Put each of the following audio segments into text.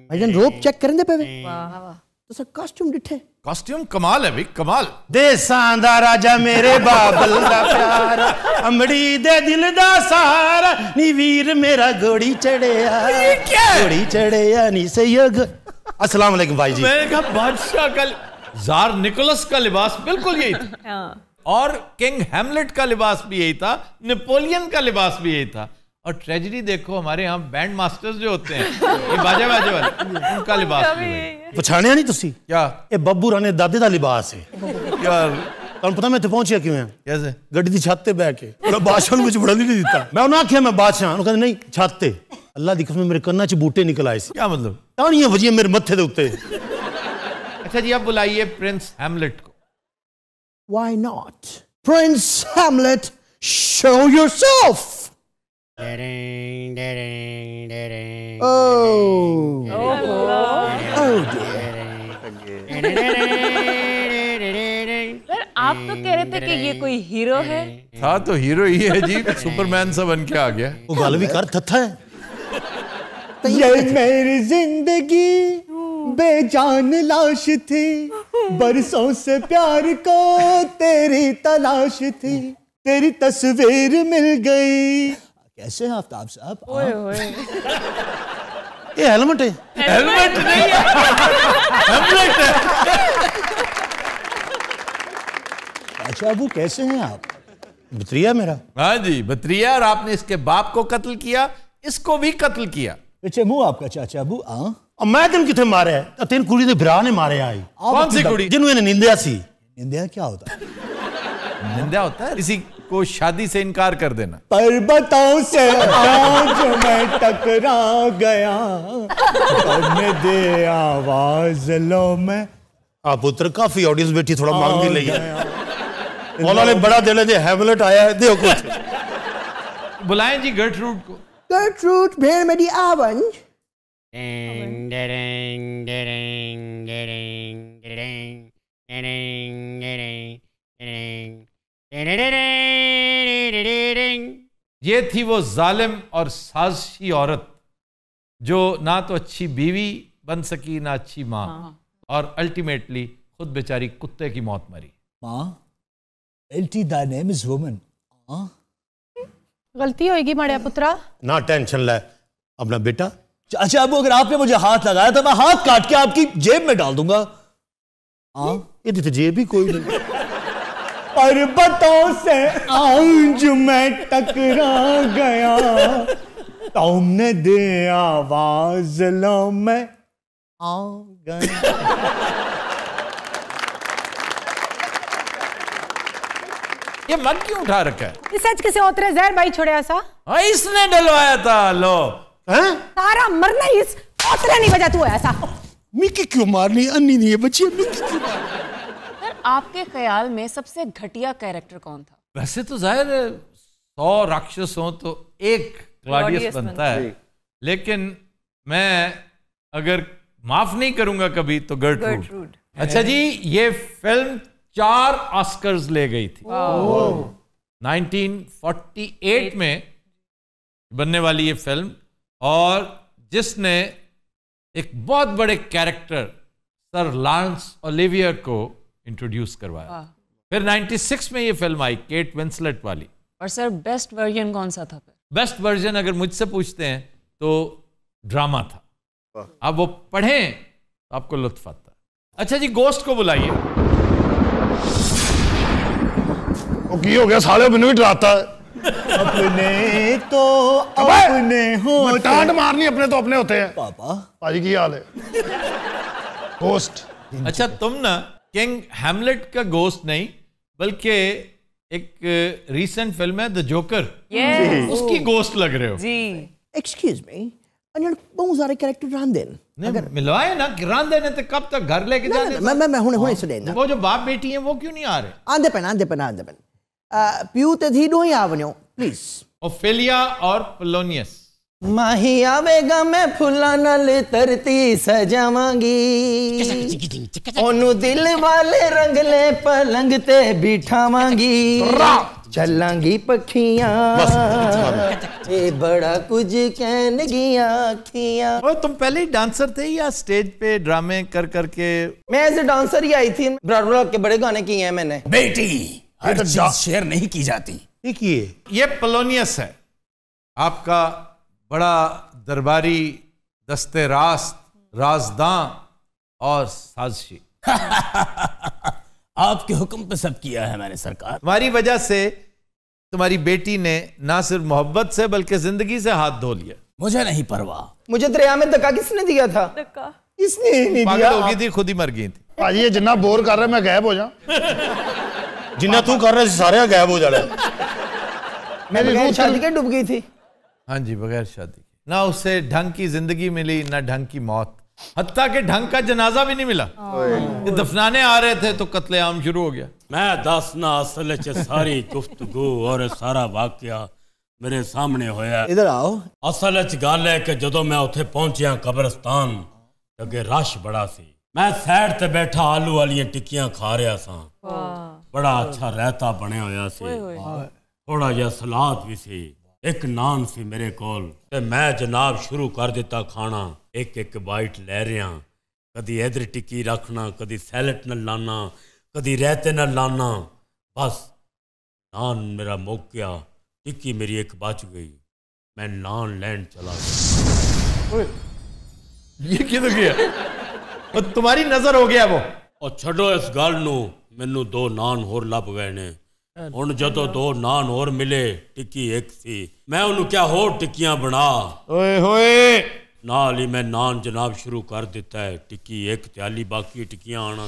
भाईजान रोप चेक करें दे पे वाह तो सर कॉस्ट्यूम डिठे कॉस्ट्यूम कमाल है भाई कमाल। देसां दा राजा मेरे बाबल दा प्यार अमड़ी दे दिल दा सारा नी वीर मेरा घोड़ी चढ़िया घोड़ी चढ़िया नी सहयोग। अस्सलाम वालेकुम भाई जी। मैंने कहा बादशाह का जार निकोलस का लिबास बिल्कुल यही था और किंग हैमलेट का लिबास भी यही था, नेपोलियन का लिबास भी यही था। और ट्रेजेडी देखो हमारे यहाँ बैंड मास्टर्स जो होते हैं ये बाजे बाजे वाले उनका लिबास भी पछाणिया नहीं तुसी क्या ये बब्बू राणे दादे दा लिबास है यार। तुहानू पता मैं इत्थे पहुंचिया किवें कैसे? गड्डी दी छत ते बैठ के पूरा बादशाह नूं विच वड़न नहीं दित्ता। मैं उन्हें आख्या मैं बादशाह उन्हें कहंदे नहीं छत ते। अल्लाह दी कसम मेरे कन्ना च बूटे निकल आए सी। क्या मतलब? टाणियां वजियां मेरे मत्थे दे उत्ते। अच्छा जी अब बुलाइए प्रिंस हैमलेट को। Why not? Prince Hamlet, show yourself. Oh. Sir आप तो कह रहे थे कि ये कोई हीरो है। था तो हीरो ही है जी, सुपरमैन सा बन के आ गया। वो गल भी कर थथा है। ये मेरी जिंदगी बेजान लाश थी, बरसों से प्यार को तेरी तलाश थी, तेरी तस्वीर मिल गई। कैसे हैं आफ्ताब साहब? ओए ओए ये हेलमेट है। हेलमेट नहीं है हेमलेट है। अच्छा अबू कैसे हैं आप? बतरिया मेरा। हाँ जी बतरिया। और आपने इसके बाप को कत्ल किया, इसको भी कत्ल किया। पीछे मुंह आपका चाचा अबू। और मैं तेन किथे मारे है? तेन कुड़ी दे भरा ने मारे आई। कौन सी कुड़ी? जिन्होंने इन्हें निंदिया सी। निंदिया क्या होता है? निंदा होता है किसी को शादी से इनकार कर देना। पर्वतों से आज मैं टकरा गया, करने दे आवाज लो मैं। आप पुत्र काफी ऑडियंस बैठी थोड़ा मांग भी लिया। मौला ने बड़ा दिल दे हैमलेट आया है देखो कुछ। बुलाएं जी गर्टरूड को। गर्टरूड भेड़ मेरी आवन। ये थी वो जालिम और साजिशी औरत जो ना तो अच्छी बीवी बन सकी ना अच्छी माँ और अल्टीमेटली खुद बेचारी कुत्ते की मौत मरी। माँ एल्टी द नेम इज वुमन। गलती होगी माड़िया पुत्रा। ना टेंशन ले अपना बेटा। अच्छा अब अगर आपने मुझे हाथ लगाया तो मैं हाथ काट के आपकी जेब में डाल दूंगा। ये तो जेब भी कोई नहीं। पर्वतों से आज मैं टकरा गया, तुमने दे आवाज लो मैं आ गया। ये मन क्यों उठा रखा है? सच किसी ओतरे जहर भाई छोड़या सा। हाँ इसने डलवाया था। लो हैं? सारा मरना इस ओतरे नहीं वजह तू ऐसा। मिकी क्यों मारनी? अन्नी नहीं है बच्ची। मिकी क्यों मारनी? सर आपके ख्याल में सबसे घटिया कैरेक्टर कौन था? वैसे तो जाहिर है 100 राक्षस हो तो एक क्लॉडियस बनता है, लेकिन मैं अगर माफ नहीं करूंगा कभी तो गर्टरूड। अच्छा जी ये फिल्म 4 ऑस्कर्स ले गई थी। 1948 में बनने वाली ये फिल्म और जिसने एक बहुत बड़े कैरेक्टर सर लॉरेंस ओलिवियर को इंट्रोड्यूस करवाया। फिर 96 में ये फिल्म आई केट विंसलेट वाली। और सर बेस्ट वर्जन कौन सा था? बेस्ट वर्जन अगर मुझसे पूछते हैं तो ड्रामा था। आप वो पढ़ें तो आपको लुत्फ आता है। अच्छा जी गोस्ट को बुलाइए। की हो गया साले मैंने भी डराता है। अपने तो अपने होते। टांट मारनी अपने तो अपने होते हैं। पापा भाजी की हाल है? गोस्ट। अच्छा तुम ना किंग हैमलेट का गोस्ट नहीं बल्कि एक रीसेंट फिल्म है द जोकर उसकी गोस्ट लग रहे हो जी। एक्सक्यूज मी बहुत सारे कैरेक्टर रांदे अगर मिलवाए ना रांदे ने तो कब तक घर लेके जाने। मैं हुने सुनेंदा। वो जो बाप बेटी हैं वो क्यों नहीं आ रहे? आंदे पेन प्यू ते थी दो ही आवन्यो प्लीज। ओफेलिया और पोलोनियस। माही आवेगा मैं फुला नाल तरती सजावांगी, ओनू दिल वाले रंगले पलंग ते बिठावांगी। चलांगी पखियां ये बड़ा कुछ कहन गिया अखियां। ओ, तुम पहले ही डांसर थे या स्टेज पे ड्रामे कर करके? मैं एज ए डांसर ही आई थी, ब्रॉडवे के बड़े गाने किए हैं मैंने। बेटी हर चीज शेयर नहीं की जाती। ये पोलोनियस है, आपका बड़ा दरबारी दस्ते रास्त, राजदां और साजिशी। आपके हुक्म पे सब किया है मैंने सरकार। तुम्हारी वजह से तुम्हारी बेटी ने ना सिर्फ मोहब्बत से बल्कि जिंदगी से हाथ धो लिया। मुझे नहीं परवाह। मुझे दरिया में धक्का किसने दिया था? इसने ही नहीं पागल दिया। हो गई थी, खुद ही मर गई थी। भाजी ये जिन्ना बोर कर रहा है मैं गायब हो जा। जिन्ना तू कर रहा है सारे गायब हो जाना। मेरी रूह शादी के डूब गई थी। हाँ जी, बगैर शादी ना उसे ढंग की जिंदगी मिली ना ढंग की मौत, हत्ता के ढंग का जनाजा भी नहीं मिला। ये दफनाने आ रहे थे तो कत्लेआम शुरू हो गया। मैं दसना असल च सारी गुफ्तगू और सारा वाकया मेरे सामने होया। इधर आओ। असल च गल है कि जदों मैं उत्थे पहुंचिया कब्रस्तान अगे रश बड़ा सी। मैं साइड ते बैठा आलू वाली टिक्कियां खा रहा सा। बड़ा अच्छा रायता बने होया सी, थोड़ा जिहा सलाद भी सी, एक नान सी मेरे कोल ते मैं जनाब शुरू कर दिता खाना। एक एक बाइट ले रहा, कदी इधर टिक्की रखना, कदी सैलड न लाना, कदी रायते न लाना। बस नान मेरा मुक गया, टिक्की मेरी एक बच गई, मैं नान लैंड चला गया। ये किधर गया? और तुम्हारी नजर हो गया वो। और छड़ो इस गल नू, मैनू 2 नान होर लभ गए ने। हुण जदों 2 नान होर मिले, टिक्की एक सी, मैं उन्होंने क्या होर टिक्कियां बना। ओए होए नाल ही मैं नान जनाब शुरू कर दिता है। टिक्की एक त्याली, बाकी टिक्कियां आना।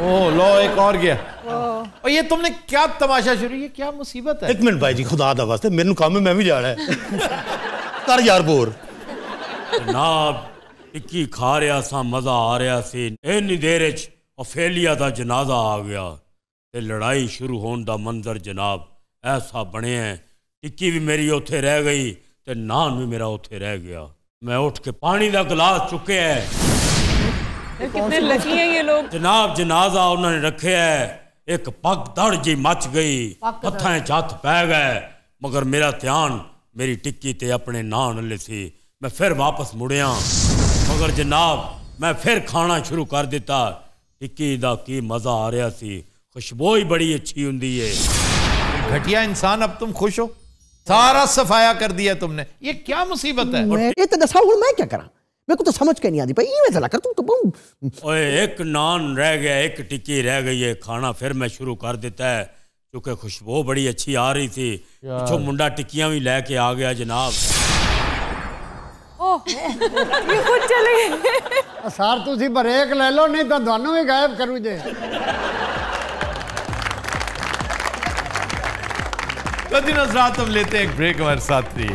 ओह लो, एक और गया। और ये तुमने क्या तमाशा शुरू, ये क्या मुसीबत है? एक मिनट भाई जी, खुदा दा वास्ते मेनू काम है, मैं भी जाना है। कर यार बोर। जनाब टिक्की खा रहा सा, मजा आ रहा सी। इन्नी देर च ओफेलिया दा जनाजा आ गया ते लड़ाई शुरू होने दा मंजर जनाब ऐसा बने है। टिक्की भी मेरी उत्थे रह गई ते नान भी मेरा उत्थे रह गया। मैं उठ के पानी दा गिलास चुके है। कितने लकी हैं ये लोग। जनाब जनाजा उन्होंने रखे है, एक पग दड़ जी मच गई, हत्थां च हत्थ पै गए, मगर मेरा ध्यान मेरी टिक्की ते अपने नान ले सी। मैं फिर वापस मुड़िया, मगर जनाब मैं फिर खाना शुरू कर दिता। टिक्की दा की मजा आ रहा सी, खुशबू ही बड़ी अच्छी हुंदी है। घटिया इंसान, अब तुम खुश हो? सारा सफाया कर दिया तुमने, ये क्या मुसीबत है? ये तो दसा मैं क्या करा, मेरे को तो समझ के नहीं आती भाई। मैं चला कर तू तो ओए एक नान रह गया, एक टिक्की रह गई है। खाना फिर मैं शुरू कर देता है, क्योंकि खुशबू बड़ी अच्छी आ रही थी। पिछो मुंडा टिक्कियां भी लेके आ गया जनाब। ओह ये खुद चले गए। सर तुसी ब्रेक ले लो, नहीं तो दोनों भी गायब करूँ जे। कदी नजरात हम लेते हैं एक ब्रेक, हमारे साथ रहिए।